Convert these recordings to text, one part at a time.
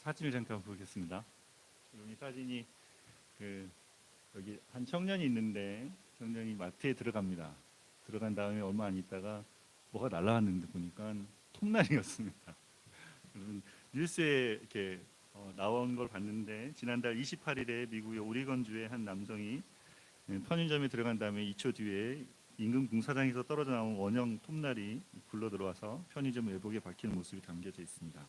사진을 잠깐 보겠습니다. 이 사진이 여기 한 청년이 있는데 청년이 마트에 들어갑니다. 들어간 다음에 얼마 안 있다가 뭐가 날라왔는데 보니까 톱날이었습니다. 여러분 뉴스에 이렇게 나온 걸 봤는데 지난달 28일에 미국의 오리건주의 한 남성이 편의점에 들어간 다음에 2초 뒤에 인근 공사장에서 떨어져 나온 원형 톱날이 굴러 들어와서 편의점 외벽에 박히는 모습이 담겨져 있습니다.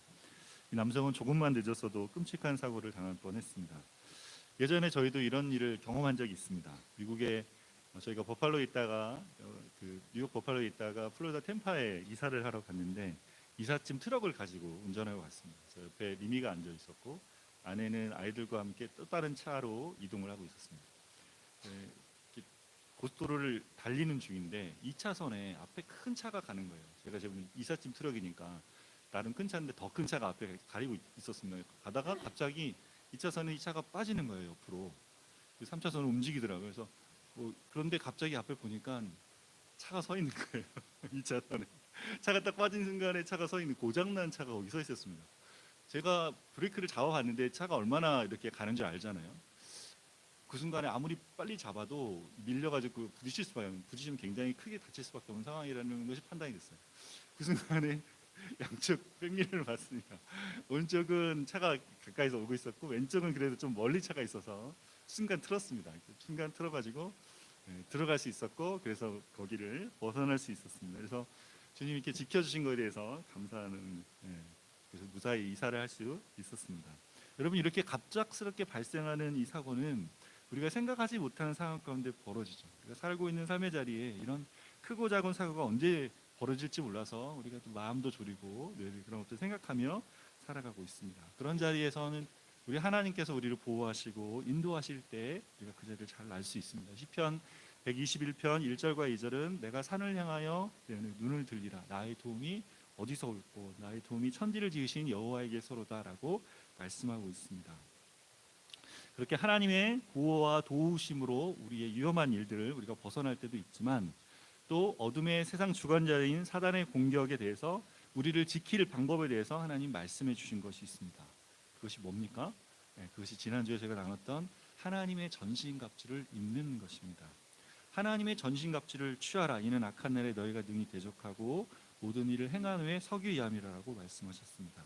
이 남성은 조금만 늦었어도 끔찍한 사고를 당할 뻔했습니다. 예전에 저희도 이런 일을 경험한 적이 있습니다. 미국에 저희가 버팔로에 있다가 뉴욕 버팔로에 있다가 플로리다 템파에 이사를 하러 갔는데 이삿짐 트럭을 가지고 운전하고 갔습니다. 그래서 옆에 리미가 앉아 있었고 아내는 아이들과 함께 또 다른 차로 이동을 하고 있었습니다. 고속도로를 달리는 중인데 2차선에 앞에 큰 차가 가는 거예요. 제가 지금 이삿짐 트럭이니까 나름 큰 차인데 더 큰 차가 앞에 가리고 있었습니다. 가다가 갑자기 2차선에 이 차가 빠지는 거예요, 옆으로. 3차선으로 움직이더라고요. 그래서 그런데 갑자기 앞에 보니까 차가 서 있는 거예요. 2차선에. 차가 딱 빠진 순간에 차가 서 있는 고장난 차가 거기 서 있었습니다. 제가 브레이크를 잡아봤는데 차가 얼마나 이렇게 가는 줄 알잖아요. 그 순간에 아무리 빨리 잡아도 밀려가지고 부딪히면 굉장히 크게 다칠 수밖에 없는 상황이라는 것이 판단이 됐어요. 그 순간에 양쪽 백미러를 봤습니다. 오른쪽은 차가 가까이서 오고 있었고 왼쪽은 그래도 좀 멀리 차가 있어서 순간 틀었습니다. 순간 틀어가지고 들어갈 수 있었고 그래서 거기를 벗어날 수 있었습니다. 그래서 주님 이렇게 지켜주신 것에 대해서 감사하는 그래서 무사히 이사를 할 수 있었습니다. 여러분 이렇게 갑작스럽게 발생하는 이 사고는 우리가 생각하지 못하는 상황 가운데 벌어지죠. 우리가 살고 있는 삶의 자리에 이런 크고 작은 사고가 언제 벌어질지 몰라서 우리가 또 마음도 졸이고 늘 그런 것들 생각하며 살아가고 있습니다. 그런 자리에서는 우리 하나님께서 우리를 보호하시고 인도하실 때 우리가 그 자리를 잘 알 수 있습니다. 시편 121편 1절과 2절은 내가 산을 향하여 눈을 들리라 나의 도움이 어디서 올고 나의 도움이 천지를 지으신 여호와에게서로다라고 말씀하고 있습니다. 그렇게 하나님의 보호와 도우심으로 우리의 위험한 일들을 우리가 벗어날 때도 있지만 또 어둠의 세상 주관자인 사단의 공격에 대해서 우리를 지킬 방법에 대해서 하나님 말씀해 주신 것이 있습니다. 그것이 뭡니까? 그것이 지난주에 제가 나눴던 하나님의 전신갑주를 입는 것입니다. 하나님의 전신갑주를 취하라. 이는 악한 날에 너희가 능히 대적하고 모든 일을 행한 후에 서기위함이라고 말씀하셨습니다.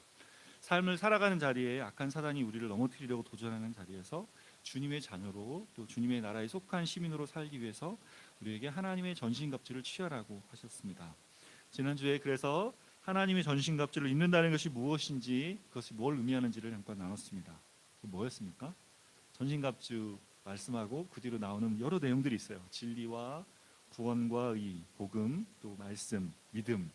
삶을 살아가는 자리에 악한 사단이 우리를 넘어뜨리려고 도전하는 자리에서 주님의 자녀로 또 주님의 나라에 속한 시민으로 살기 위해서 우리에게 하나님의 전신갑주를 취하라고 하셨습니다. 지난주에 그래서 하나님의 전신갑주를 입는다는 것이 무엇인지 그것이 뭘 의미하는지를 잠깐 나눴습니다. 뭐였습니까? 전신갑주 말씀하고 그 뒤로 나오는 여러 내용들이 있어요. 진리와 구원과 의, 복음, 또 말씀, 믿음,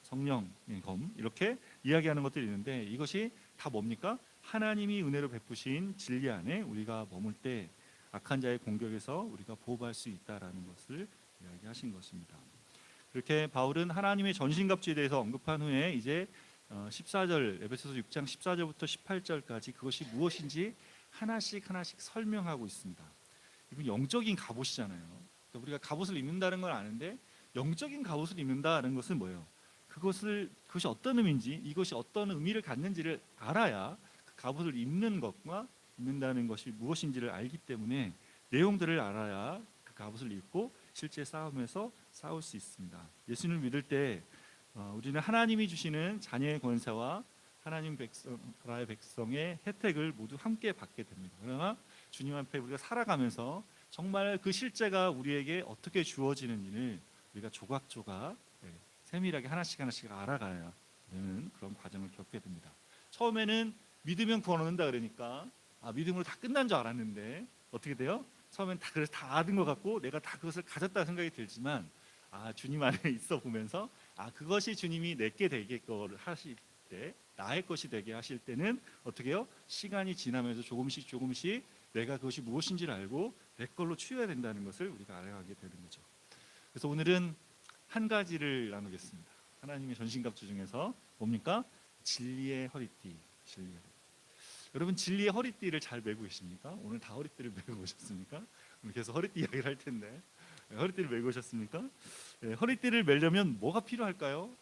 성령, 검 이렇게 이야기하는 것들이 있는데 이것이 다 뭡니까? 하나님이 은혜로 베푸신 진리 안에 우리가 머물 때 악한 자의 공격에서 우리가 보호할 수 있다라는 것을 이야기하신 것입니다. 그렇게 바울은 하나님의 전신갑주에 대해서 언급한 후에 이제 14절 에베소서 6장 14절부터 18절까지 그것이 무엇인지 하나씩 설명하고 있습니다. 이건 영적인 갑옷이잖아요. 그러니까 우리가 갑옷을 입는다는 걸 아는데 영적인 갑옷을 입는다는 것은 뭐예요? 그것이 어떤 의미인지 이것이 어떤 의미를 갖는지를 알아야 그 갑옷을 입는 것과 입는다는 것이 무엇인지를 알기 때문에 내용들을 알아야 그 갑옷을 입고 실제 싸움에서 싸울 수 있습니다. 예수님을 믿을 때 우리는 하나님이 주시는 자녀의 권세와 하나님 나라의 백성의 혜택을 모두 함께 받게 됩니다. 그러나 주님 앞에 우리가 살아가면서 정말 그 실제가 우리에게 어떻게 주어지는지를 우리가 조각조각 세밀하게 하나씩 알아가야 되는 그런 과정을 겪게 됩니다. 처음에는 믿으면 구원 얻는다 그러니까 믿음으로 다 끝난 줄 알았는데 어떻게 돼요? 처음엔 그래서 다 얻은 것 같고 내가 다 그것을 가졌다 생각이 들지만 주님 안에 있어 보면서 그것이 주님이 내게 되게 걸 하실 때 나의 것이 되게 하실 때는 어떻게 해요? 시간이 지나면서 조금씩 내가 그것이 무엇인지를 알고 내 걸로 취해야 된다는 것을 우리가 알아가게 되는 거죠. 그래서 오늘은 한 가지를 나누겠습니다. 하나님의 전신갑주 중에서 뭡니까? 진리의 허리띠. 여러분 진리의 허리띠를 잘 메고 계십니까? 오늘 다 허리띠를 메고 오셨습니까? 오늘 계속 허리띠 이야기를 할 텐데 허리띠를 메고 오셨습니까? 허리띠를 메려면 뭐가 필요할까요?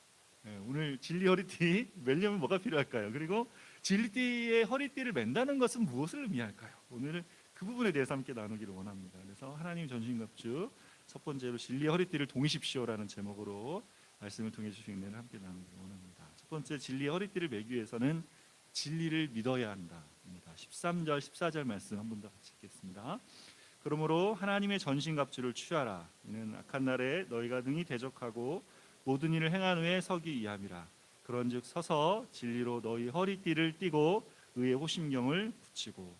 오늘 진리 허리띠 메려면 뭐가 필요할까요? 그리고 진리의 허리띠를 맨다는 것은 무엇을 의미할까요? 오늘은 그 부분에 대해서 함께 나누기를 원합니다. 그래서 하나님 전신갑주 첫 번째로 진리의 허리띠를 동이십시오라는 제목으로 말씀을 통해 주신 은혜를 함께 나누기를 원합니다. 첫 번째, 진리의 허리띠를 매기 위해서는 진리를 믿어야 한다. 13절 14절 말씀 한 번 더 같이 읽겠습니다. 그러므로 하나님의 전신갑주를 취하라. 이는 악한 날에 너희가 능히 대적하고 모든 일을 행한 후에 서기 이함이라. 그런즉 서서 진리로 너희 허리띠를 띠고 의의 호심경을 붙이고.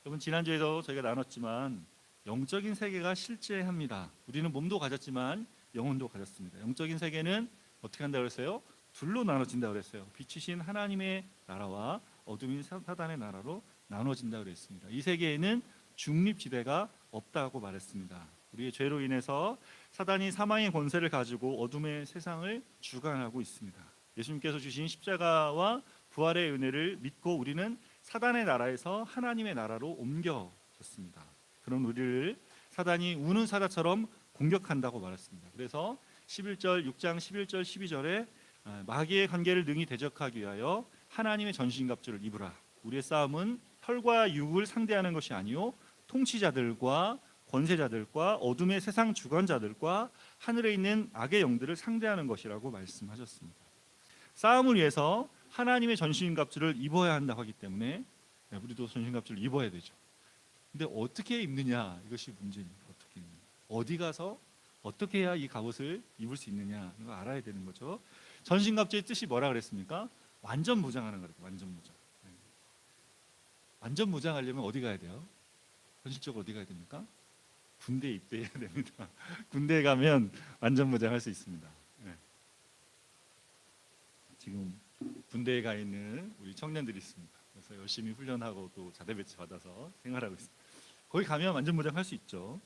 여러분, 지난주에도 저희가 나눴지만 영적인 세계가 실제합니다. 우리는 몸도 가졌지만 영혼도 가졌습니다. 영적인 세계는 어떻게 한다고 그랬어요? 둘로 나눠진다고 그랬어요. 빛이신 하나님의 나라와 어둠인 사단의 나라로 나눠진다고 그랬습니다. 이 세계에는 중립지대가 없다고 말했습니다. 우리의 죄로 인해서 사단이 사망의 권세를 가지고 어둠의 세상을 주관하고 있습니다. 예수님께서 주신 십자가와 부활의 은혜를 믿고 우리는 사단의 나라에서 하나님의 나라로 옮겨졌습니다. 그런 우리를 사단이 우는 사자처럼 공격한다고 말했습니다. 그래서 11절 6장 11절 12절에 마귀의 관계를 능히 대적하기 위하여 하나님의 전신갑주를 입으라. 우리의 싸움은 혈과 육을 상대하는 것이 아니요 통치자들과 권세자들과 어둠의 세상 주관자들과 하늘에 있는 악의 영들을 상대하는 것이라고 말씀하셨습니다. 싸움을 위해서 하나님의 전신갑주를 입어야 한다고 하기 때문에 우리도 전신갑주를 입어야 되죠. 근데 어떻게 입느냐, 이것이 문제입니다. 어떻게 입느냐. 어디 가서 어떻게 해야 이 갑옷을 입을 수 있느냐, 이거 알아야 되는 거죠. 전신갑주의 뜻이 뭐라 그랬습니까? 완전 무장하는 거예요. 완전 무장. 완전 무장하려면 어디 가야 돼요? 현실적으로 어디 가야 됩니까? 군대에 입대해야 됩니다. 군대에 가면 완전 무장할 수 있습니다. 지금 군대에 가 있는 우리 청년들이 있습니다. 그래서 열심히 훈련하고 또 자대 배치 받아서 생활하고 있습니다. 거기 가면 완전 무장할 수 있죠.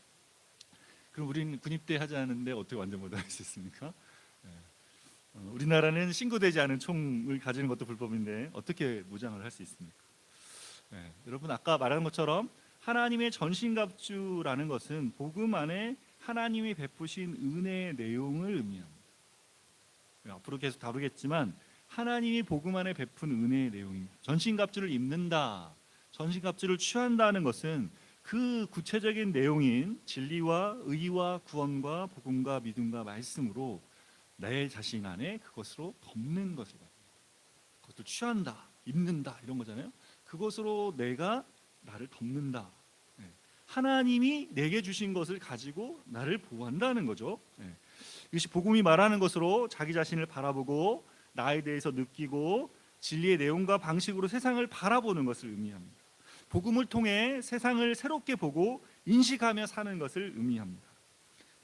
그럼 우리는 군입대 하지 않은데 어떻게 완전 무장할 수 있습니까? 우리나라는 신고되지 않은 총을 가지는 것도 불법인데 어떻게 무장을 할 수 있습니까? 여러분, 아까 말한 것처럼 하나님의 전신갑주라는 것은 복음 안에 하나님이 베푸신 은혜의 내용을 의미합니다. 앞으로 계속 다루겠지만 하나님이 복음 안에 베푼 은혜의 내용입니다. 전신갑주를 입는다, 전신갑주를 취한다는 것은 그 구체적인 내용인 진리와 의와 구원과 복음과 믿음과 말씀으로 내 자신 안에 그것으로 덮는 것이다. 그것을 취한다, 입는다, 이런 거잖아요. 그것으로 내가 나를 덮는다. 하나님이 내게 주신 것을 가지고 나를 보호한다는 거죠. 이것이 복음이 말하는 것으로 자기 자신을 바라보고 나에 대해서 느끼고 진리의 내용과 방식으로 세상을 바라보는 것을 의미합니다. 복음을 통해 세상을 새롭게 보고 인식하며 사는 것을 의미합니다.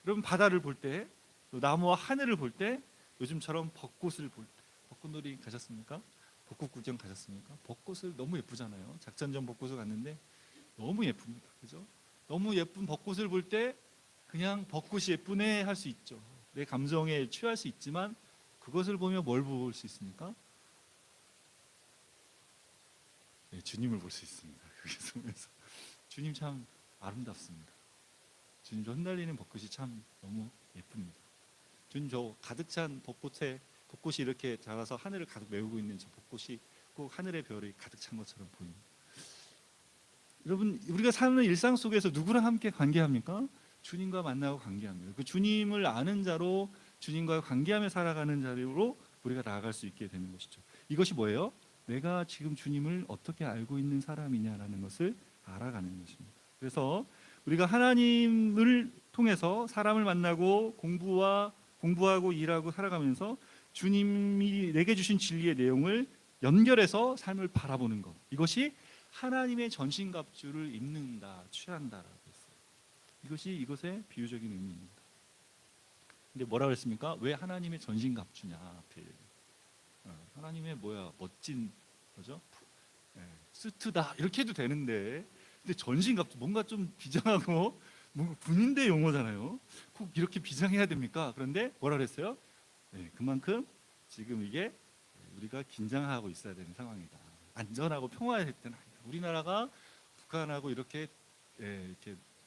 여러분, 바다를 볼 때, 나무와 하늘을 볼 때, 요즘처럼 벚꽃을 볼 때, 벚꽃놀이 가셨습니까? 벚꽃 구경 가셨습니까? 벚꽃을 너무 예쁘잖아요. 작전전 벚꽃을 갔는데 너무 예쁩니다. 그죠? 너무 예쁜 벚꽃을 볼 때 그냥 벚꽃이 예쁘네 할 수 있죠. 내 감정에 취할 수 있지만 그것을 보며 뭘 볼 수 있습니까? 네, 주님을 볼 수 있습니다. 그래서 주님 참 아름답습니다. 주님 저 흩날리는 벚꽃이 참 너무 예쁩니다. 주님 저 가득 찬 벚꽃이 이렇게 자라서 하늘을 가득 메우고 있는 저 벚꽃이 꼭 하늘의 별이 가득 찬 것처럼 보입니다. 여러분, 우리가 사는 일상 속에서 누구랑 함께 관계합니까? 주님과 만나고 관계합니다. 그 주님을 아는 자로, 주님과 관계하며 살아가는 자로 우리가 나아갈 수 있게 되는 것이죠. 이것이 뭐예요? 내가 지금 주님을 어떻게 알고 있는 사람이냐라는 것을 알아가는 것입니다. 그래서 우리가 하나님을 통해서 사람을 만나고 공부하고 일하고 살아가면서 주님이 내게 주신 진리의 내용을 연결해서 삶을 바라보는 것, 이것이 하나님의 전신갑주를 입는다, 취한다라고 했어요. 이것이 이것의 비유적인 의미입니다. 근데 뭐라고 했습니까? 왜 하나님의 전신갑주냐? 하나님의 멋진 거죠? 수트다 이렇게 해도 되는데, 근데 전신갑주 뭔가 좀 비장하고 뭔가 군인대 용어잖아요. 꼭 이렇게 비장해야 됩니까? 그런데 뭐라 그랬어요? 그만큼 지금 이게 우리가 긴장하고 있어야 되는 상황이다. 안전하고 평화할 때는 아니다. 우리나라가 북한하고 이렇게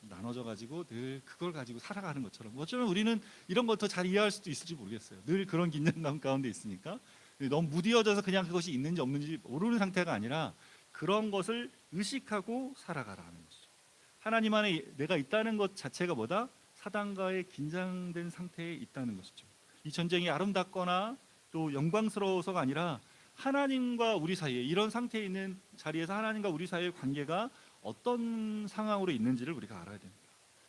나눠져 가지고 늘 그걸 가지고 살아가는 것처럼, 어쩌면 우리는 이런 거 더 잘 이해할 수도 있을지 모르겠어요. 늘 그런 긴장감 가운데 있으니까. 너무 무디어져서 그냥 그것이 있는지 없는지 모르는 상태가 아니라 그런 것을 의식하고 살아가라는 것이죠. 하나님 안에 내가 있다는 것 자체가 뭐다? 사단과의 긴장된 상태에 있다는 것이죠. 이 전쟁이 아름답거나 또 영광스러워서가 아니라 하나님과 우리 사이에 이런 상태에 있는 자리에서 하나님과 우리 사이의 관계가 어떤 상황으로 있는지를 우리가 알아야 됩니다.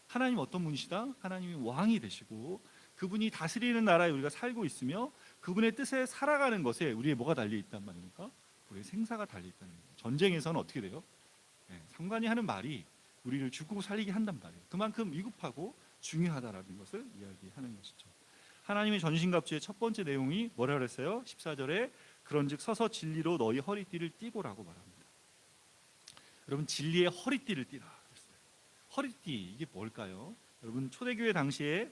하나님 어떤 분이시다? 하나님이 왕이 되시고 그분이 다스리는 나라에 우리가 살고 있으며 그분의 뜻에 살아가는 것에 우리의 뭐가 달려 있단 말입니까? 우리의 생사가 달려 있다는 거예요. 전쟁에서는 어떻게 돼요? 상관이 하는 말이 우리를 죽고 살리게 한단 말이에요. 그만큼 위급하고 중요하다라는 것을 이야기하는 것이죠. 하나님의 전신갑주의 첫 번째 내용이 뭐라 그랬어요? 14절에 그런즉 서서 진리로 너희 허리띠를 띠고라고 말합니다. 여러분 진리의 허리띠를 띠라 그랬어요. 허리띠 이게 뭘까요? 여러분 초대교회 당시에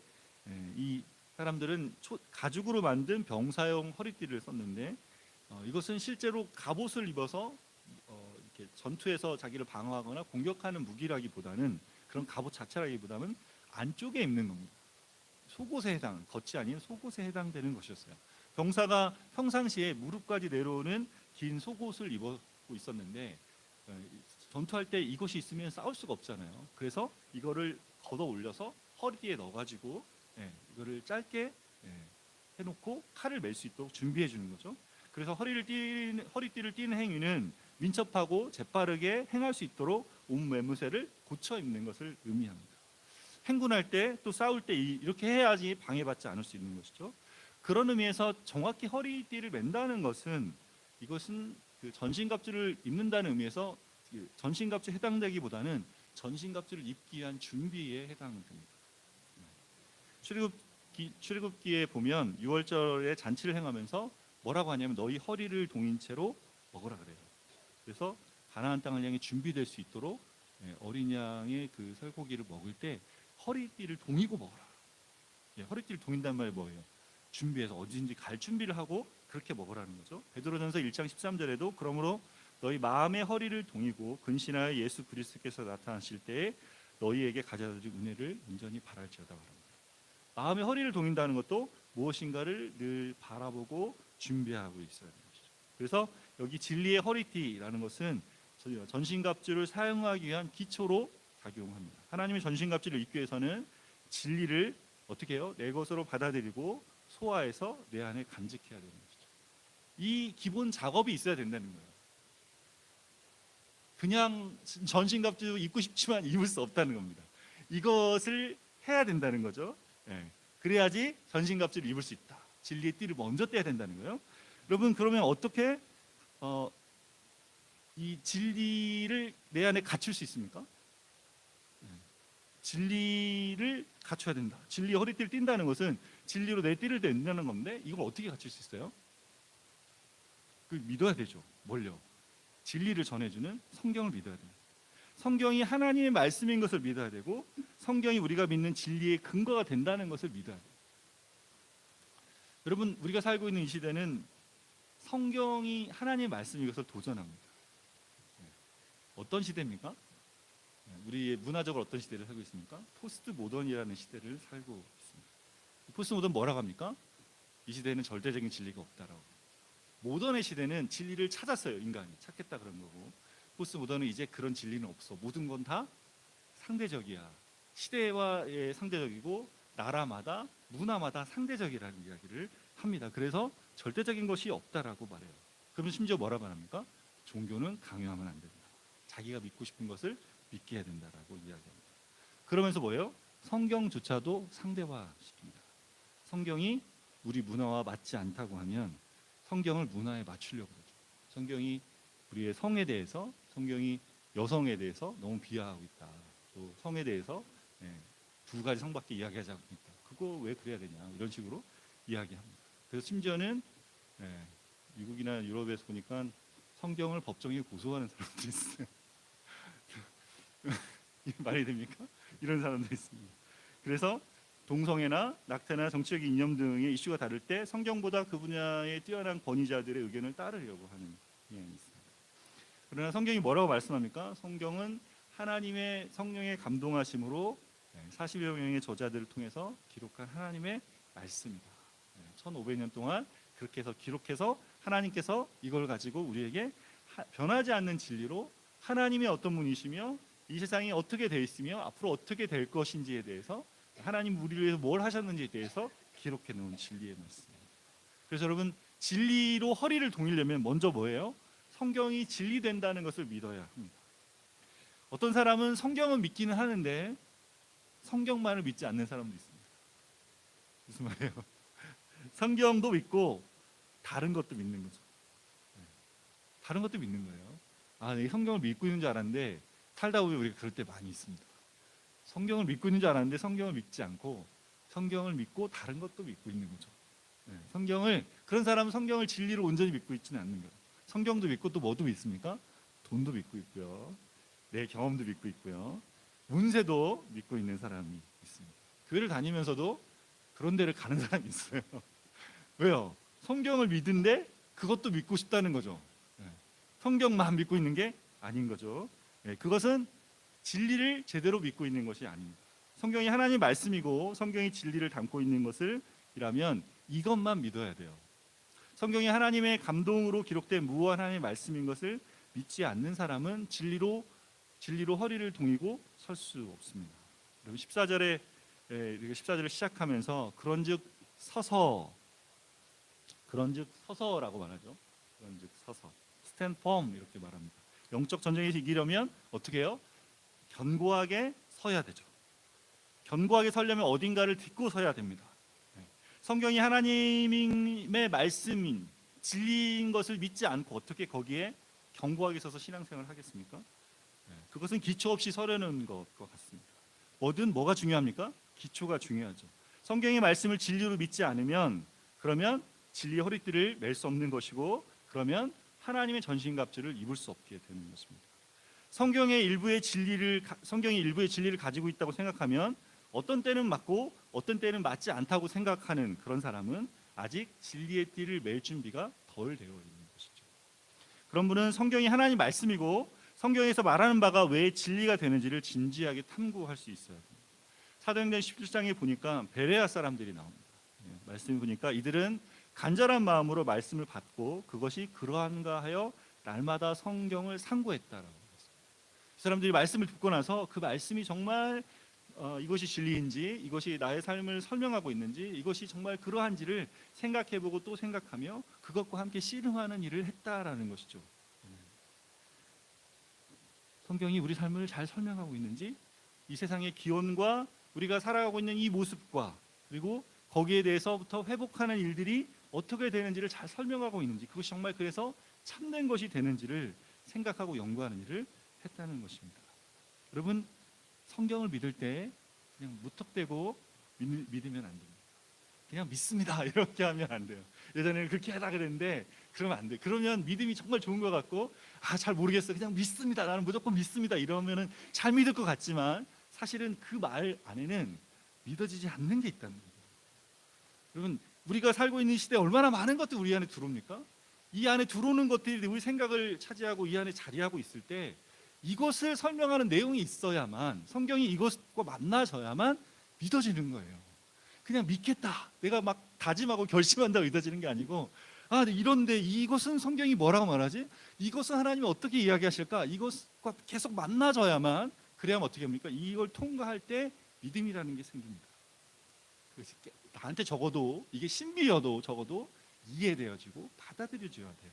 이 사람들은 가죽으로 만든 병사용 허리띠를 썼는데 이것은 실제로 갑옷을 입어서 이렇게 전투에서 자기를 방어하거나 공격하는 무기라기보다는 그런 갑옷 자체라기보다는 안쪽에 입는 겁니다. 속옷에 해당, 겉이 아닌 속옷에 해당되는 것이었어요. 병사가 평상시에 무릎까지 내려오는 긴 속옷을 입고 있었는데 전투할 때 이것이 있으면 싸울 수가 없잖아요. 그래서 이거를 걷어 올려서 허리띠에 넣어가지고 이거를 짧게 해놓고 칼을 멜 수 있도록 준비해 주는 거죠. 그래서 허리띠를 띠는 행위는 민첩하고 재빠르게 행할 수 있도록 옷 매무새를 고쳐 입는 것을 의미합니다. 행군할 때 또 싸울 때 이렇게 해야지 방해받지 않을 수 있는 것이죠. 그런 의미에서 정확히 허리띠를 맨다는 것은 이것은 그 전신갑주를 입는다는 의미에서 전신갑주에 해당되기보다는 전신갑주를 입기 위한 준비에 해당됩니다. 출애굽기에 보면 6월절에 잔치를 행하면서 뭐라고 하냐면 너희 허리를 동인 채로 먹으라 그래요. 그래서 가나안 땅을 향해 준비될 수 있도록 어린 양의 그 살코기를 먹을 때 허리띠를 동이고 먹어라. 허리띠를 동인단 말이 뭐예요? 준비해서 어디든지 갈 준비를 하고 그렇게 먹으라는 거죠. 베드로전서 1장 13절에도 그러므로 너희 마음의 허리를 동이고 근신하여 예수 그리스도께서 나타나실 때에 너희에게 가져다 줄 은혜를 온전히 바랄지어다 말합니다. 마음의 허리를 동인다는 것도 무엇인가를 늘 바라보고 준비하고 있어야 되는 것이죠. 그래서 여기 진리의 허리띠라는 것은 전신갑주를 사용하기 위한 기초로 작용합니다. 하나님의 전신갑주를 입기 위해서는 진리를 어떻게 해요? 내 것으로 받아들이고 소화해서 내 안에 간직해야 되는 것이죠. 이 기본 작업이 있어야 된다는 거예요. 그냥 전신갑주 입고 싶지만 입을 수 없다는 겁니다. 이것을 해야 된다는 거죠. 그래야지 전신갑주를 입을 수 있다. 진리의 띠를 먼저 떼야 된다는 거예요. 여러분 그러면 어떻게 이 진리를 내 안에 갖출 수 있습니까? 진리를 갖춰야 된다. 진리 허리띠를 띈다는 것은 진리로 내 띠를 댄다는 건데 이걸 어떻게 갖출 수 있어요? 그 믿어야 되죠. 뭘요? 진리를 전해주는 성경을 믿어야 됩니다. 성경이 하나님의 말씀인 것을 믿어야 되고 성경이 우리가 믿는 진리의 근거가 된다는 것을 믿어야 돼요. 여러분 우리가 살고 있는 이 시대는 성경이 하나님의 말씀인 것을 도전합니다. 어떤 시대입니까? 우리 문화적으로 어떤 시대를 살고 있습니까? 포스트 모던이라는 시대를 살고 있습니다. 포스트 모던 뭐라고 합니까? 이 시대에는 절대적인 진리가 없다라고. 모던의 시대는 진리를 찾았어요. 인간이 찾겠다 그런 거고 포스트 모던은 이제 그런 진리는 없어. 모든 건 다 상대적이야. 시대와의 상대적이고 나라마다 문화마다 상대적이라는 이야기를 합니다. 그래서 절대적인 것이 없다라고 말해요. 그러면 심지어 뭐라고 합니까? 종교는 강요하면 안 된다. 자기가 믿고 싶은 것을 믿게 해야 된다라고 이야기합니다. 그러면서 뭐예요? 성경조차도 상대화시킵니다. 성경이 우리 문화와 맞지 않다고 하면 성경을 문화에 맞추려고 그러죠. 성경이 우리의 성에 대해서, 성경이 여성에 대해서 너무 비하하고 있다. 또 성에 대해서 두 가지 성밖에 이야기하지 않고 있다. 그거 왜 그래야 되냐 이런 식으로 이야기합니다. 그래서 심지어는 미국이나 유럽에서 보니까 성경을 법정에 고소하는 사람들이 있어요. 말이 됩니까? 이런 사람들이 있습니다. 그래서 동성애나 낙태나 정치적인 이념 등의 이슈가 다를 때 성경보다 그 분야의 뛰어난 권위자들의 의견을 따르려고 하는 경향이 있습니다. 그러나 성경이 뭐라고 말씀합니까? 성경은 하나님의 성령의 감동하심으로 40여 명의 저자들을 통해서 기록한 하나님의 말씀이다. 1500년 동안 그렇게 해서 기록해서 하나님께서 이걸 가지고 우리에게 변하지 않는 진리로 하나님이 어떤 분이시며 이 세상이 어떻게 되어 있으며 앞으로 어떻게 될 것인지에 대해서 하나님 우리를 위해서 뭘 하셨는지에 대해서 기록해 놓은 진리의 말씀입니다. 그래서 여러분 진리로 허리를 동이려면 먼저 뭐예요? 성경이 진리된다는 것을 믿어야 합니다. 어떤 사람은 성경은 믿기는 하는데 성경만을 믿지 않는 사람도 있습니다. 무슨 말이에요? 성경도 믿고 다른 것도 믿는 거죠. 다른 것도 믿는 거예요. 아, 내 성경을 믿고 있는 줄 알았는데 살다 보면 우리가 그럴 때 많이 있습니다. 성경을 믿고 있는 줄 알았는데 성경을 믿지 않고 성경을 믿고 다른 것도 믿고 있는 거죠. 그런 사람은 성경을 진리로 온전히 믿고 있지는 않는 거예요. 성경도 믿고 또 뭐도 믿습니까? 돈도 믿고 있고요. 내 경험도 믿고 있고요. 운세도 믿고 있는 사람이 있습니다. 교회를 다니면서도 그런 데를 가는 사람이 있어요. 왜요? 성경을 믿는데 그것도 믿고 싶다는 거죠. 성경만 믿고 있는 게 아닌 거죠. 그것은 진리를 제대로 믿고 있는 것이 아닙니다. 성경이 하나님 말씀이고 성경이 진리를 담고 있는 것이라면 이것만 믿어야 돼요. 성경이 하나님의 감동으로 기록된 무한 하나님의 말씀인 것을 믿지 않는 사람은 진리로 허리를 동이고 설 수 없습니다. 여러분 14절을 시작하면서 그런즉 서서라고 말하죠. 그런즉 서서 stand firm 이렇게 말합니다. 영적 전쟁에서 이기려면 어떻게 해요? 견고하게 서야 되죠. 견고하게 서려면 어딘가를 딛고 서야 됩니다. 성경이 하나님의 말씀인 진리인 것을 믿지 않고 어떻게 거기에 견고하게 서서 신앙생활을 하겠습니까? 그것은 기초 없이 서려는 것과 같습니다. 뭐가 중요합니까? 기초가 중요하죠. 성경의 말씀을 진리로 믿지 않으면 그러면 진리의 허리띠를 맬 수 없는 것이고 그러면 하나님의 전신갑주를 입을 수 없게 되는 것입니다. 성경이 일부의 진리를 가지고 있다고 생각하면 어떤 때는 맞고 어떤 때는 맞지 않다고 생각하는 그런 사람은 아직 진리의 띠를 맬 준비가 덜 되어 있는 것이죠. 그런 분은 성경이 하나님 말씀이고 성경에서 말하는 바가 왜 진리가 되는지를 진지하게 탐구할 수 있어야 합니다. 사도행전 17장에 보니까 베레아 사람들이 나옵니다. 말씀을 보니까 이들은 간절한 마음으로 말씀을 받고 그것이 그러한가 하여 날마다 성경을 상고했다라고 했습니다. 이 사람들이 말씀을 듣고 나서 그 말씀이 정말 이것이 진리인지 이것이 나의 삶을 설명하고 있는지 이것이 정말 그러한지를 생각해보고 또 생각하며 그것과 함께 씨름하는 일을 했다라는 것이죠. 성경이 우리 삶을 잘 설명하고 있는지 이 세상의 기원과 우리가 살아가고 있는 이 모습과 그리고 거기에 대해서부터 회복하는 일들이 어떻게 되는지를 잘 설명하고 있는지 그것이 정말 그래서 참된 것이 되는지를 생각하고 연구하는 일을 했다는 것입니다. 여러분 성경을 믿을 때 그냥 무턱대고 믿으면 안 됩니다. 그냥 믿습니다 이렇게 하면 안 돼요. 예전에는 그렇게 하다 그랬는데 그러면 안 돼요. 그러면 믿음이 정말 좋은 것 같고 잘 모르겠어 그냥 믿습니다 나는 무조건 믿습니다 이러면은 잘 믿을 것 같지만 사실은 그 말 안에는 믿어지지 않는 게 있다는 거예요. 여러분 우리가 살고 있는 시대에 얼마나 많은 것들이 우리 안에 들어옵니까? 이 안에 들어오는 것들이 우리 생각을 차지하고 이 안에 자리하고 있을 때 이것을 설명하는 내용이 있어야만 성경이 이것과 만나져야만 믿어지는 거예요. 그냥 믿겠다 내가 막 다짐하고 결심한다고 믿어지는 게 아니고 이런데 이것은 성경이 뭐라고 말하지? 이것은 하나님이 어떻게 이야기하실까? 이것과 계속 만나져야만 그래야만 어떻게 합니까? 이걸 통과할 때 믿음이라는 게 생깁니다. 그래서 나한테 적어도 이게 신비여도 적어도 이해되어지고 받아들여져야 돼요.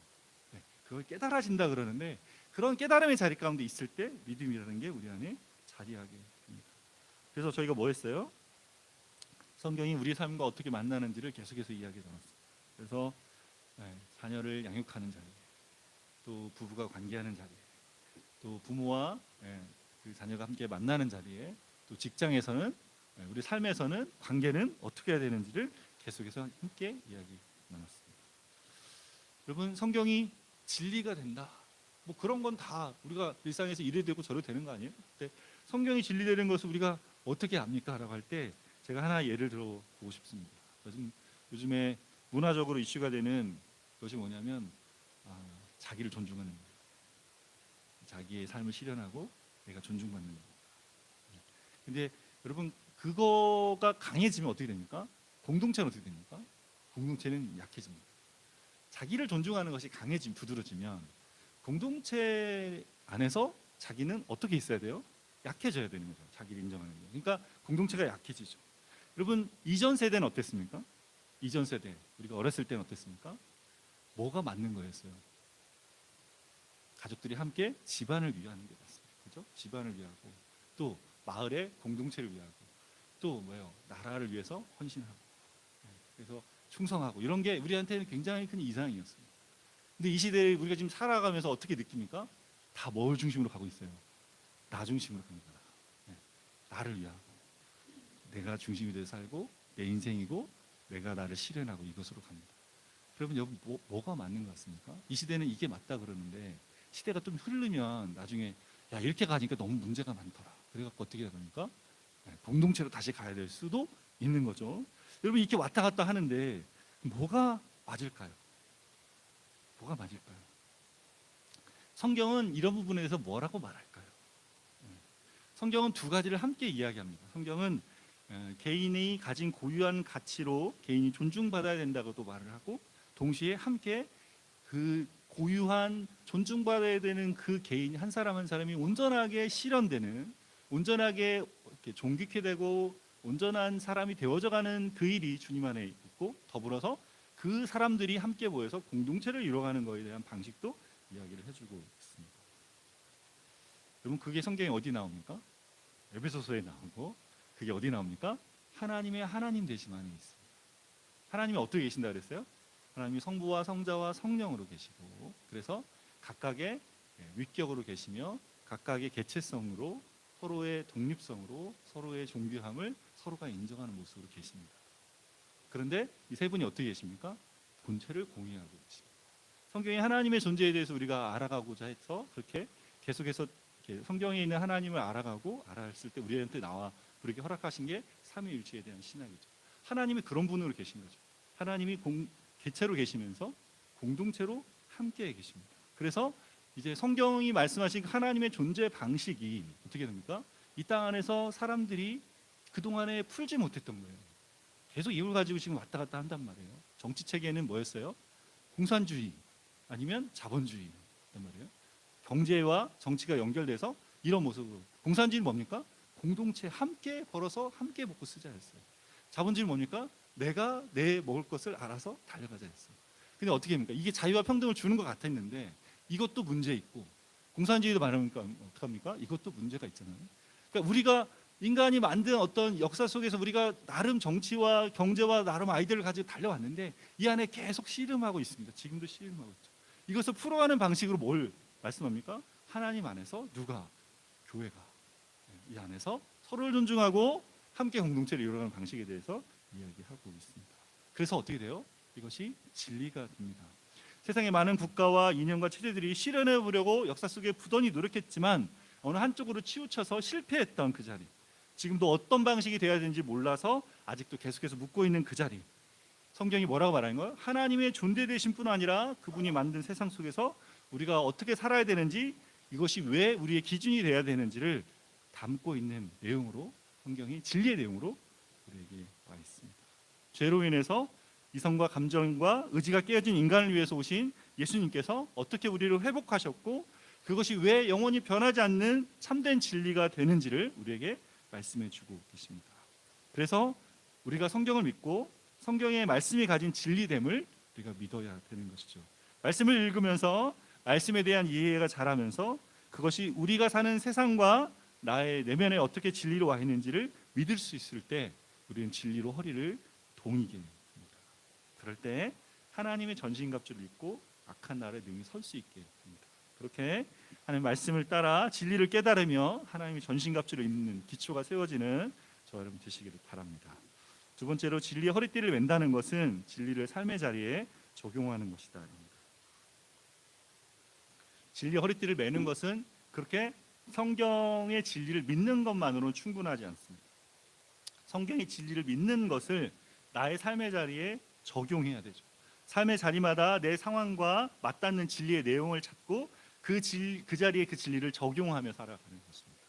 그걸 깨달아진다 그러는데 그런 깨달음의 자리 가운데 있을 때 믿음이라는 게 우리 안에 자리하게 됩니다. 그래서 저희가 뭐 했어요? 성경이 우리 삶과 어떻게 만나는지를 계속해서 이야기해 나눴어요. 그래서 자녀를 양육하는 자리, 또 부부가 관계하는 자리, 또 부모와 그 자녀가 함께 만나는 자리에, 또 직장에서는 우리 삶에서는 관계는 어떻게 해야 되는지를 계속해서 함께 이야기 나눴습니다. 여러분 성경이 진리가 된다. 뭐 그런 건 다 우리가 일상에서 이래 되고 저래 되는 거 아니에요? 근데 성경이 진리되는 것을 우리가 어떻게 압니까? 라고 할 때 제가 하나 예를 들어보고 싶습니다. 요즘에 문화적으로 이슈가 되는 것이 뭐냐면 자기를 존중하는 거예요. 자기의 삶을 실현하고 내가 존중받는 거예요. 근데 여러분 그거가 강해지면 어떻게 됩니까? 공동체는 어떻게 됩니까? 공동체는 약해집니다. 자기를 존중하는 것이 강해지면, 두드러지면 공동체 안에서 자기는 어떻게 있어야 돼요? 약해져야 되는 거죠. 자기를 인정하는 거. 그러니까 공동체가 약해지죠. 여러분, 이전 세대는 어땠습니까? 이전 세대, 우리가 어렸을 때는 어땠습니까? 뭐가 맞는 거였어요? 가족들이 함께 집안을 위하는 게 맞습니다. 그죠? 집안을 위하고, 또 마을의 공동체를 위하고, 또 뭐예요? 나라를 위해서 헌신하고, 그래서 충성하고, 이런 게 우리한테는 굉장히 큰 이상이었어요. 근데 이 시대에 우리가 지금 살아가면서 어떻게 느낍니까? 다 뭘 중심으로 가고 있어요? 나 중심으로 갑니다. 나를 위하고, 내가 중심이 돼서 살고, 내 인생이고, 내가 나를 실현하고, 이것으로 갑니다. 여러분, 여기 뭐가 맞는 것 같습니까? 이 시대는 이게 맞다 그러는데, 시대가 좀 흐르면 나중에 야, 이렇게 가니까 너무 문제가 많더라. 그래갖고 어떻게 됩니까? 공동체로 다시 가야 될 수도 있는 거죠. 여러분, 이렇게 왔다 갔다 하는데 뭐가 맞을까요? 뭐가 맞을까요? 성경은 이런 부분에서 뭐라고 말할까요? 성경은 두 가지를 함께 이야기합니다. 성경은 개인이 가진 고유한 가치로 개인이 존중받아야 된다고도 말을 하고, 동시에 함께 그 고유한 존중받아야 되는 그 개인 한 사람 한 사람이 온전하게 실현되는, 온전하게 이렇게 존귀케 되고 온전한 사람이 되어져가는 그 일이 주님 안에 있고, 더불어서 그 사람들이 함께 모여서 공동체를 이루어가는 것에 대한 방식도 이야기를 해주고 있습니다. 여러분, 그게 성경에 어디 나옵니까? 에베소서에 나오고, 그게 어디 나옵니까? 하나님의 하나님 되심 안에 있습니다. 하나님이 어떻게 계신다 그랬어요? 하나님이 성부와 성자와 성령으로 계시고, 그래서 각각의 위격으로 계시며 각각의 개체성으로, 서로의 독립성으로, 서로의 존귀함을 서로가 인정하는 모습으로 계십니다. 그런데 이 세 분이 어떻게 계십니까? 본체를 공유하고 계십니다. 성경에 하나님의 존재에 대해서 우리가 알아가고자 해서 그렇게 계속해서 성경에 있는 하나님을 알아가고, 알았을 때 우리한테 나와 우리에게 허락하신 게 삼위일체에 대한 신학이죠. 하나님이 그런 분으로 계신 거죠. 하나님이 개체로 계시면서 공동체로 함께 계십니다. 그래서 이제 성경이 말씀하신 하나님의 존재 방식이 어떻게 됩니까? 이 땅 안에서 사람들이 그동안에 풀지 못했던 거예요. 계속 이걸 가지고 지금 왔다 갔다 한단 말이에요. 정치 체계는 뭐였어요? 공산주의 아니면 자본주의란 말이에요. 경제와 정치가 연결돼서 이런 모습으로. 공산주의는 뭡니까? 공동체 함께 벌어서 함께 먹고 쓰자였어요. 자본주의는 뭡니까? 내가 내 먹을 것을 알아서 달려가자 했어요. 근데 어떻게 합니까? 이게 자유와 평등을 주는 것 같았는데 이것도 문제 있고, 공산주의도 말하니까 어떡합니까? 이것도 문제가 있잖아요. 그러니까 우리가 인간이 만든 어떤 역사 속에서 우리가 나름 정치와 경제와 나름 아이디어를 가지고 달려왔는데 이 안에 계속 씨름하고 있습니다. 지금도 씨름하고 있죠. 이것을 풀어가는 방식으로 뭘 말씀합니까? 하나님 안에서 누가? 교회가 이 안에서 서로를 존중하고 함께 공동체를 이루어가는 방식에 대해서 이야기하고 있습니다. 그래서 어떻게 돼요? 이것이 진리가 됩니다. 세상의 많은 국가와 이념과 체제들이 실현해 보려고 역사 속에 부단히 노력했지만 어느 한쪽으로 치우쳐서 실패했던 그 자리, 지금도 어떤 방식이 되어야 되는지 몰라서 아직도 계속해서 묻고 있는 그 자리, 성경이 뭐라고 말하는 거예요? 하나님의 존재되신 뿐 아니라 그분이 만든 세상 속에서 우리가 어떻게 살아야 되는지, 이것이 왜 우리의 기준이 되어야 되는지를 담고 있는 내용으로, 성경이 진리의 내용으로 우리에게 와 있습니다. 죄로 인해서 이성과 감정과 의지가 깨어진 인간을 위해서 오신 예수님께서 어떻게 우리를 회복하셨고, 그것이 왜 영원히 변하지 않는 참된 진리가 되는지를 우리에게 말씀해 주고 계십니다. 그래서 우리가 성경을 믿고 성경의 말씀이 가진 진리됨을 우리가 믿어야 되는 것이죠. 말씀을 읽으면서 말씀에 대한 이해가 자라면서 그것이 우리가 사는 세상과 나의 내면에 어떻게 진리로 와 있는지를 믿을 수 있을 때 우리는 진리로 허리를 동이게 됩니다. 그럴 때 하나님의 전신갑주를 입고 악한 날에 능히 설 수 있게 됩니다. 그렇게 하나님의 말씀을 따라 진리를 깨달으며 하나님의 전신갑주를 입는 기초가 세워지는 저와 여러분 되시기를 바랍니다. 두 번째로, 진리의 허리띠를 맨다는 것은 진리를 삶의 자리에 적용하는 것이다. 진리의 허리띠를 매는 것은 그렇게 성경의 진리를 믿는 것만으로는 충분하지 않습니다. 성경의 진리를 믿는 것을 나의 삶의 자리에 적용해야 되죠. 삶의 자리마다 내 상황과 맞닿는 진리의 내용을 찾고 그 자리에 그 진리를 적용하며 살아가는 것입니다.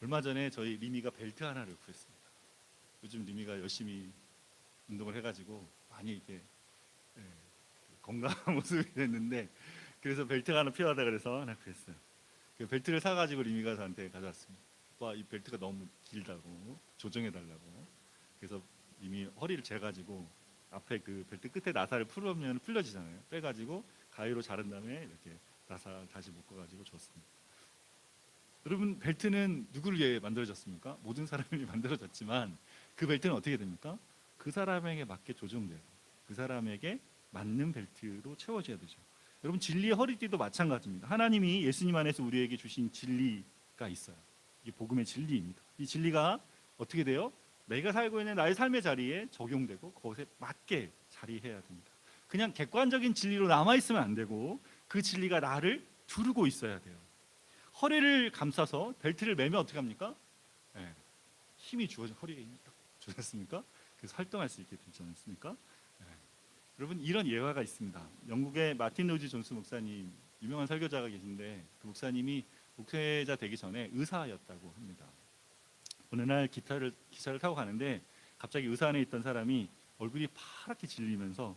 얼마 전에 저희 리미가 벨트 하나를 구했습니다. 요즘 리미가 열심히 운동을 해가지고 많이 이렇게 예, 건강한 모습이 됐는데 그래서 벨트가 하나 필요하다 그래서 하나 그랬어요. 그 벨트를 사가지고 리미가 저한테 가져왔습니다. 오빠 이 벨트가 너무 길다고 조정해달라고. 그래서 이미 허리를 재가지고 앞에 그 벨트 끝에 나사를 풀으면 풀려지잖아요. 빼가지고 가위로 자른 다음에 이렇게 나사 다시 묶어가지고 줬습니다. 여러분 벨트는 누구를 위해 만들어졌습니까? 모든 사람이 만들어졌지만 그 벨트는 어떻게 됩니까? 그 사람에게 맞게 조정돼요. 그 사람에게 맞는 벨트로 채워져야 되죠. 여러분 진리의 허리띠도 마찬가지입니다. 하나님이 예수님 안에서 우리에게 주신 진리가 있어요. 이게 복음의 진리입니다. 이 진리가 어떻게 돼요? 내가 살고 있는 나의 삶의 자리에 적용되고 그것에 맞게 자리해야 됩니다. 그냥 객관적인 진리로 남아있으면 안 되고 그 진리가 나를 두르고 있어야 돼요. 허리를 감싸서 벨트를 매면 어떻게 합니까? 네, 힘이 주어져 허리에 힘이 딱 주어졌습니까? 그래서 활동할 수 있게 되지 않습니까? 네. 여러분 이런 예화가 있습니다. 영국의 마틴 로이드 존스 목사님 유명한 설교자가 계신데 그 목사님이 목회자 되기 전에 의사였다고 합니다. 어느 날 기차를 타고 가는데 갑자기 의사 안에 있던 사람이 얼굴이 파랗게 질리면서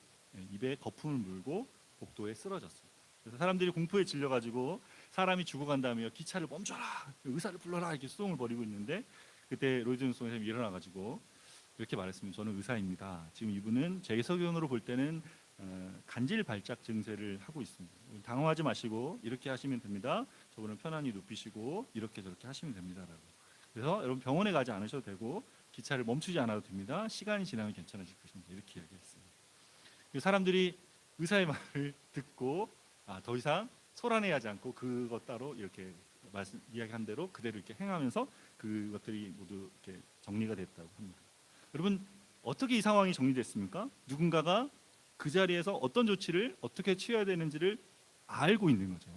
입에 거품을 물고 복도에 쓰러졌어요. 그래서 사람들이 공포에 질려가지고 사람이 죽어간다며 기차를 멈춰라, 의사를 불러라 이렇게 수동을 벌이고 있는데 그때 로이드 존스 목사님이 일어나가지고 이렇게 말했습니다. 저는 의사입니다. 지금 이분은 제 소견으로 볼 때는 간질 발작 증세를 하고 있습니다. 당황하지 마시고 이렇게 하시면 됩니다. 저분을 편안히 눕히시고 이렇게 저렇게 하시면 됩니다라고. 그래서 여러분 병원에 가지 않으셔도 되고 기차를 멈추지 않아도 됩니다. 시간이 지나면 괜찮아질 것입니다. 이렇게 이야기했습니다. 사람들이 의사의 말을 듣고 더 이상 소란해하지 않고 그것 따로 이렇게 이야기한 대로 그대로 이렇게 행하면서 그것들이 모두 이렇게 정리가 됐다고 합니다. 여러분 어떻게 이 상황이 정리됐습니까? 누군가가 그 자리에서 어떤 조치를 어떻게 취해야 되는지를 알고 있는 거죠.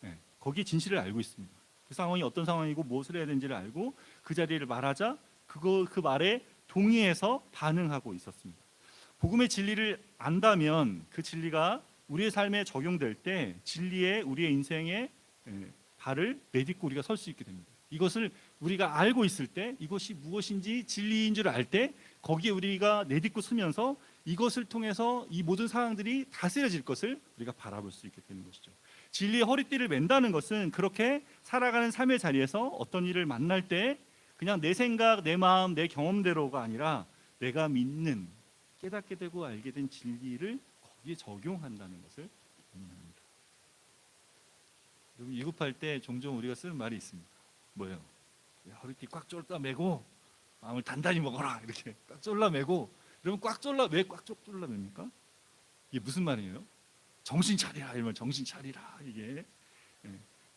네, 거기 진실을 알고 있습니다. 그 상황이 어떤 상황이고 무엇을 해야 되는지를 알고 그 자리를 말하자 그 말에 동의해서 반응하고 있었습니다. 복음의 진리를 안다면 그 진리가 우리의 삶에 적용될 때 진리에 우리의 인생에 발을 내딛고 우리가 설 수 있게 됩니다. 이것을 우리가 알고 있을 때 이것이 무엇인지 진리인 줄 알 때 거기에 우리가 내딛고 서면서 이것을 통해서 이 모든 상황들이 다스려질 것을 우리가 바라볼 수 있게 되는 것이죠. 진리의 허리띠를 맨다는 것은 그렇게 살아가는 삶의 자리에서 어떤 일을 만날 때 그냥 내 생각, 내 마음, 내 경험대로가 아니라 내가 믿는 깨닫게 되고 알게 된 진리를 거기에 적용한다는 것을 의미합니다. 여러분 위급할 때 종종 우리가 쓰는 말이 있습니다. 뭐예요? 허리띠 꽉 졸라 매고 마음을 단단히 먹어라 이렇게 꽉 졸라 매고. 여러분 왜 꽉 졸라 맵니까? 이게 무슨 말이에요? 정신 차리라 이러면 정신 차리라 이게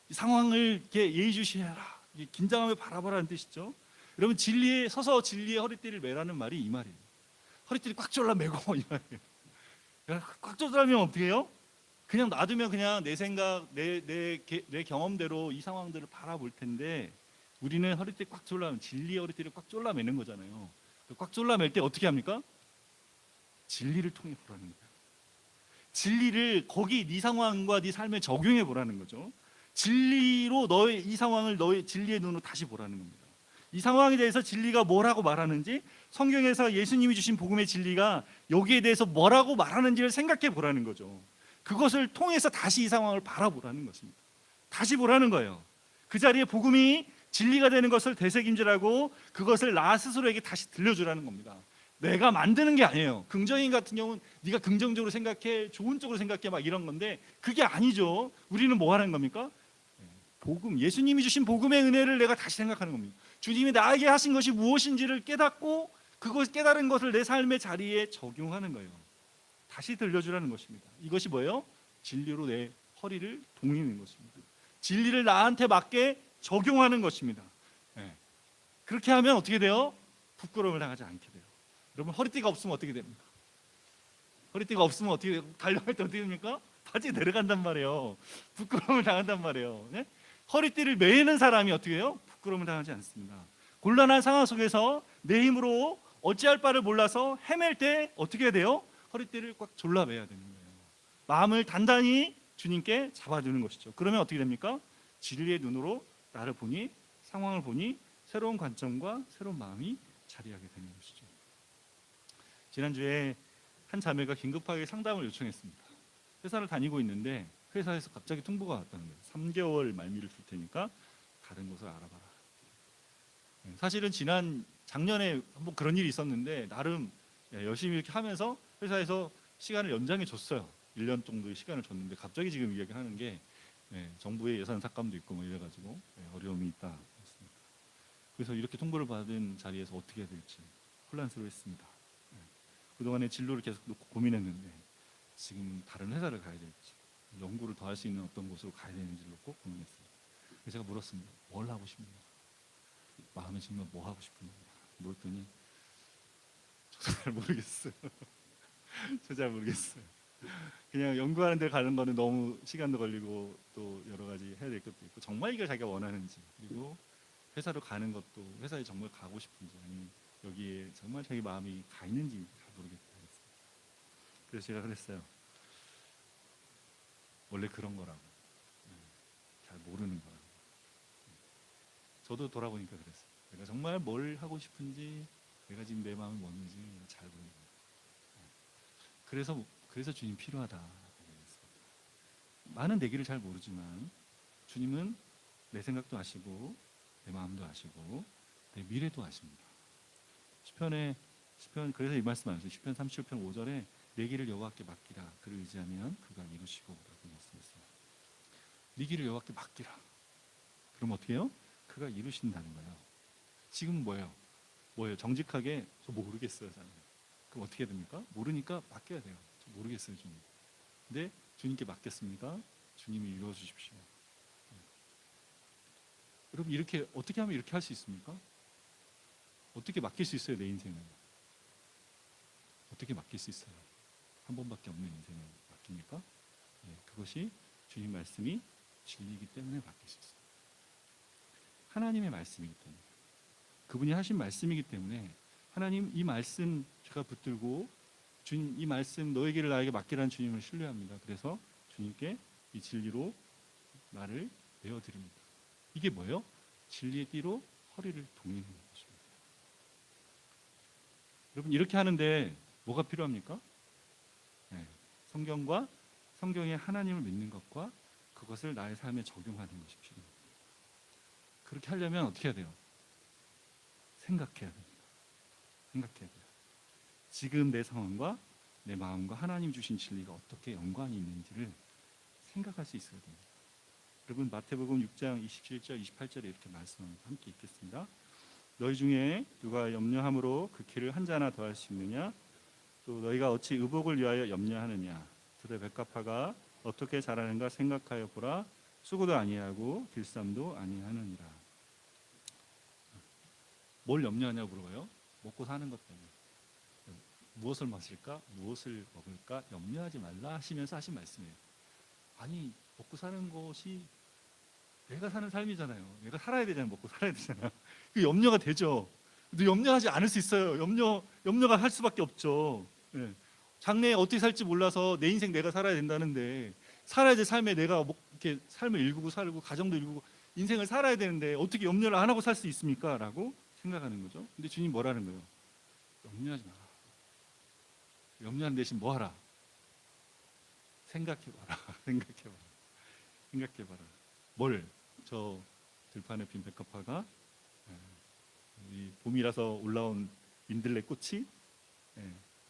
이 상황을 이렇게 예의주시해라 긴장하며 바라보라는 뜻이죠. 여러분 진리에 서서 진리의 허리띠를 매라는 말이 이 말이에요. 허리띠를 꽉 졸라 매고 이 말이에요. 꽉 졸라 매면 어떻게 해요? 그냥 놔두면 그냥 내 생각 내 경험대로 이 상황들을 바라볼 텐데 우리는 허리띠 꽉 졸라면 진리의 허리띠를 꽉 졸라 매는 거잖아요. 꽉 졸라 맬 때 어떻게 합니까? 진리를 통해 보라는 거예요. 진리를 거기 네 상황과 네 삶에 적용해 보라는 거죠. 진리로 너의 이 상황을 너의 진리의 눈으로 다시 보라는 겁니다. 이 상황에 대해서 진리가 뭐라고 말하는지 성경에서 예수님이 주신 복음의 진리가 여기에 대해서 뭐라고 말하는지를 생각해 보라는 거죠. 그것을 통해서 다시 이 상황을 바라보라는 것입니다. 다시 보라는 거예요. 그 자리에 복음이 진리가 되는 것을 되새김질하고 그것을 나 스스로에게 다시 들려주라는 겁니다. 내가 만드는 게 아니에요. 긍정인 같은 경우는 네가 긍정적으로 생각해, 좋은 쪽으로 생각해 막 이런 건데 그게 아니죠. 우리는 뭐 하는 겁니까? 복음, 예수님이 주신 복음의 은혜를 내가 다시 생각하는 겁니다. 주님이 나에게 하신 것이 무엇인지를 깨닫고 그것 깨달은 것을 내 삶의 자리에 적용하는 거예요. 다시 들려주라는 것입니다. 이것이 뭐예요? 진리로 내 허리를 동이는 것입니다. 진리를 나한테 맞게 적용하는 것입니다. 그렇게 하면 어떻게 돼요? 부끄러움을 당하지 않게 돼요. 여러분 허리띠가 없으면 어떻게 됩니까? 허리띠가 없으면 어떻게 돼요? 달려갈 때 어떻게 됩니까? 바지 내려간단 말이에요. 부끄러움을 당한단 말이에요. 네? 허리띠를 매는 사람이 어떻게 해요? 부끄러움을 당하지 않습니다. 곤란한 상황 속에서 내 힘으로 어찌할 바를 몰라서 헤맬 때 어떻게 해야 돼요? 허리띠를 꽉 졸라 매야 되는 거예요. 마음을 단단히 주님께 잡아주는 것이죠. 그러면 어떻게 됩니까? 진리의 눈으로 나를 보니 상황을 보니 새로운 관점과 새로운 마음이 자리하게 되는 것이죠. 지난주에 한 자매가 긴급하게 상담을 요청했습니다. 회사를 다니고 있는데 회사에서 갑자기 통보가 왔다는 거예요. 3개월 말미를 줄 테니까 다른 곳을 알아봐라. 사실은 작년에 한번 그런 일이 있었는데 나름 열심히 이렇게 하면서 회사에서 시간을 연장해 줬어요. 1년 정도의 시간을 줬는데 갑자기 지금 이야기하는 게 정부의 예산 삭감도 있고 뭐 이래가지고 어려움이 있다. 그래서 이렇게 통보를 받은 자리에서 어떻게 해야 될지 혼란스러웠습니다. 그동안에 진로를 계속 놓고 고민했는데 지금 다른 회사를 가야 될지 연구를 더 할 수 있는 어떤 곳으로 가야 되는지를 놓고 고민했습니다. 그래서 제가 물었습니다. 뭘 하고 싶냐? 마음에 정말 뭐 하고 싶은가? 물었더니 저도 잘 모르겠어요. 저 잘 모르겠어요. 그냥 연구하는 데 가는 거는 너무 시간도 걸리고 또 여러 가지 해야 될 것도 있고 정말 이걸 자기가 원하는지 그리고 회사로 가는 것도 회사에 정말 가고 싶은지 아니면 여기에 정말 자기 마음이 가 있는지 잘 모르겠다 했어요. 그래서 제가 그랬어요. 원래 그런 거라고. 잘 모르는 거라고. 저도 돌아보니까 그랬어요. 내가 정말 뭘 하고 싶은지 내가 지금 내 마음이 뭔지 잘 모르는 거예요. 그래서 주님 필요하다. 많은 내 길을 잘 모르지만 주님은 내 생각도 아시고 내 마음도 아시고 내 미래도 아십니다. 시편 그래서 이 말씀 안 했어요. 시편 37편 5절에 내 길을 여호와께 맡기라. 그를 의지하면 그가 이루시고 라고 말씀했어요. 네 길을 여호와께 맡기라. 그럼 어떻게 해요? 그가 이루신다는 거예요. 지금 뭐예요? 정직하게 저 모르겠어요. 저는. 그럼 어떻게 해야 됩니까? 모르니까 맡겨야 돼요. 저 모르겠어요, 주님. 근데 주님께 맡겼습니다. 주님이 이루어 주십시오. 여러분 이렇게 어떻게 하면 이렇게 할 수 있습니까? 어떻게 맡길 수 있어요, 내 인생을? 어떻게 맡길 수 있어요? 한 번밖에 없는 인생을 맡깁니까? 그것이 주님 말씀이 진리이기 때문에 맡길 수 있어요. 하나님의 말씀이기 때문에 그분이 하신 말씀이기 때문에 하나님 이 말씀 제가 붙들고 주님 이 말씀 너의 길을 나에게 맡기라는 주님을 신뢰합니다. 그래서 주님께 이 진리로 나를 내어드립니다. 이게 뭐예요? 진리의 띠로 허리를 동이는 것입니다. 여러분 이렇게 하는데 뭐가 필요합니까? 성경과 성경의 하나님을 믿는 것과 그것을 나의 삶에 적용하는 것이 필요합니다. 그렇게 하려면 어떻게 해야 돼요? 생각해야 됩니다. 생각해야 돼요. 지금 내 상황과 내 마음과 하나님 주신 진리가 어떻게 연관이 있는지를 생각할 수 있어야 됩니다. 여러분 마태복음 6장 27절 28절에 이렇게 말씀합니다. 함께 읽겠습니다. 너희 중에 누가 염려함으로 그 키를 한 자나 더할 수 있느냐? 또 너희가 어찌 의복을 위하여 염려하느냐? 들의 백합화가 어떻게 자라는가 생각하여 보라. 수고도 아니하고 길쌈도 아니하느니라. 뭘 염려하냐고 물어봐요. 먹고 사는 것 때문에. 무엇을 마실까? 무엇을 먹을까? 염려하지 말라 하시면서 하신 말씀이에요. 아니 먹고 사는 것이 내가 사는 삶이잖아요. 내가 살아야 되잖아요. 먹고 살아야 되잖아요. 그 염려가 되죠. 근데 염려하지 않을 수 있어요. 염려가 할 수밖에 없죠. 장래에 어떻게 살지 몰라서 내 인생 내가 살아야 된다는데 살아야 될 삶에 내가 이렇게 삶을 일구고 살고 가정도 일구고 인생을 살아야 되는데 어떻게 염려를 안 하고 살 수 있습니까? 라고 생각하는 거죠. 근데 주님 뭐라는 거예요? 염려하지 마라. 염려하는 대신 뭐 하라? 생각해봐라. 생각해봐라. 뭘? 저 들판에 핀 백합화가 이 봄이라서 올라온 민들레 꽃이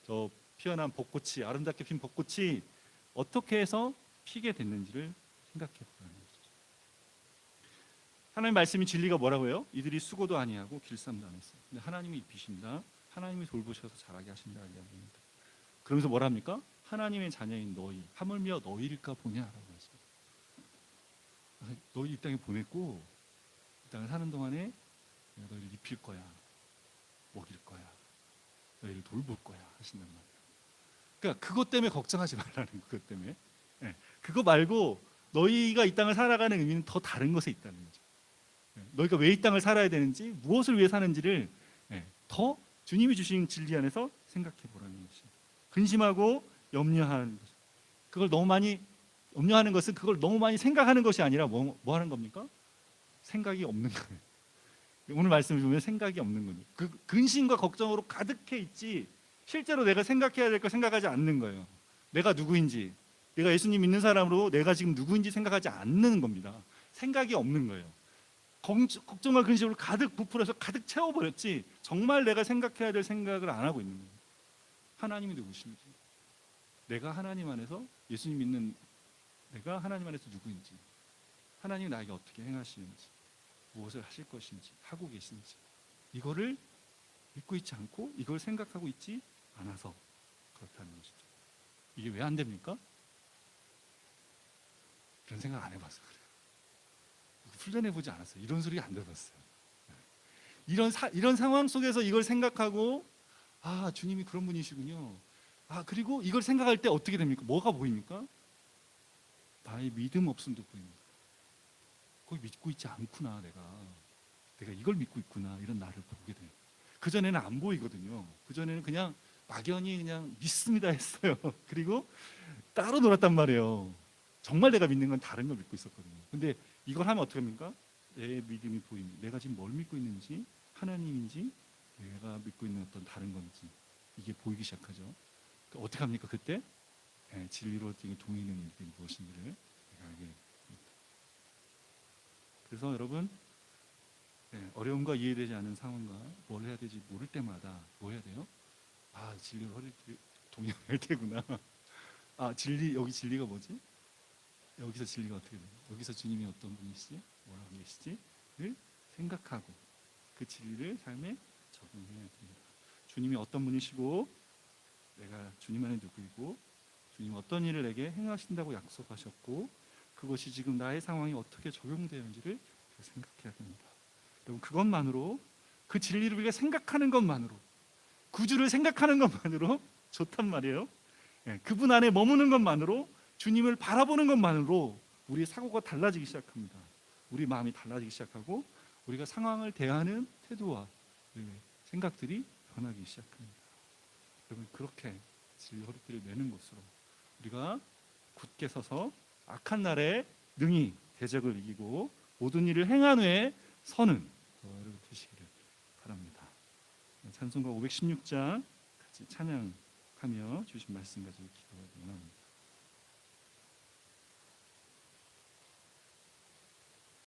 저 피어난 벚꽃이 아름답게 핀 벚꽃이 어떻게 해서 피게 됐는지를 생각해보라는 것이죠. 하나님 말씀이 진리가 뭐라고요? 이들이 수고도 아니하고 길쌈도 안 했어요. 근데 하나님이 입히신다. 하나님이 돌보셔서 자라게 하신다 이야기입니다. 그러면서 뭐라 합니까? 하나님의 자녀인 너희 하물며 너희일까 보냐라고 하십니다. 너희 이 땅에 보냈고 이 땅을 사는 동안에 내가 너희를 입힐 거야, 먹일 거야, 너희를 돌볼 거야 하신단 말이에요. 그러니까 그것 때문에 걱정하지 말라는 거예요. 그것 때문에 그거 말고 너희가 이 땅을 살아가는 의미는 더 다른 것에 있다는 거죠. 너희가 왜 이 땅을 살아야 되는지 무엇을 위해 사는지를 더 주님이 주신 진리 안에서 생각해 보라는 것입니다. 근심하고 염려하는 것. 그걸 너무 많이 염려하는 것은 그걸 너무 많이 생각하는 것이 아니라 뭐 하는 겁니까? 생각이 없는 거예요. 오늘 말씀을 보면 생각이 없는 거예요. 그 근심과 걱정으로 가득해 있지 실제로 내가 생각해야 될 거 생각하지 않는 거예요. 내가 누구인지, 내가 예수님 믿는 사람으로 내가 지금 누구인지 생각하지 않는 겁니다. 생각이 없는 거예요. 걱정과 근심으로 가득 부풀어서 가득 채워버렸지 정말 내가 생각해야 될 생각을 안 하고 있는 거예요. 하나님이 누구신지, 내가 하나님 안에서 예수님 믿는 내가 하나님 안에서 누구인지, 하나님이 나에게 어떻게 행하시는지, 무엇을 하실 것인지, 하고 계신지, 이거를 믿고 있지 않고 이걸 생각하고 있지 않아서 그렇다는 것이죠. 이게 왜 안 됩니까? 그런 생각 안 해봐서 그래요. 훈련해보지 않았어요. 이런 소리 안 들어봤어요. 이런 상황 속에서 이걸 생각하고, 아, 주님이 그런 분이시군요. 아, 그리고 이걸 생각할 때 어떻게 됩니까? 뭐가 보입니까? 나의 믿음 없음도 보입니다. 거기 믿고 있지 않구나. 내가 이걸 믿고 있구나. 이런 나를 보게 돼요. 그전에는 안 보이거든요. 그전에는 그냥 막연히 그냥 믿습니다 했어요. 그리고 따로 놀았단 말이에요. 정말 내가 믿는 건 다른 걸 믿고 있었거든요. 근데 이걸 하면 어떻게 합니까? 내 믿음이 보입니다. 내가 지금 뭘 믿고 있는지, 하나님인지, 내가 믿고 있는 어떤 다른 건지, 이게 보이기 시작하죠. 그러니까 어떻게 합니까? 그때 진리로 동의하는 일들이 무엇인지를 내가 알게 됩니다. 그래서 여러분, 어려움과 이해되지 않은 상황과 뭘 해야 되지 모를 때마다 뭐 해야 돼요? 아, 진리로 동의할 때구나. 아, 여기 진리가 뭐지? 여기서 진리가 어떻게 돼요? 여기서 주님이 어떤 분이시지? 뭐라고 계시지?를 생각하고 그 진리를 삶에 적용해야 됩니다. 주님이 어떤 분이시고, 내가 주님 안에 누구이고, 주님 어떤 일을 내게 행하신다고 약속하셨고, 그것이 지금 나의 상황에 어떻게 적용되는지를 생각해야 됩니다. 여러분, 그것만으로, 그 진리를 우리가 생각하는 것만으로, 구주를 생각하는 것만으로 좋단 말이에요. 그분 안에 머무는 것만으로, 주님을 바라보는 것만으로 우리의 사고가 달라지기 시작합니다. 우리 마음이 달라지기 시작하고, 우리가 상황을 대하는 태도와 생각들이 변하기 시작합니다. 여러분, 그렇게 진리 허리띠를 매는 것으로 우리가 굳게 서서 악한 날에 능히 대적을 이기고 모든 일을 행한 후에 서는 여러분 되시기를 바랍니다. 찬송가 516장 같이 찬양하며 주신 말씀 가지고 기도하기 원합니다.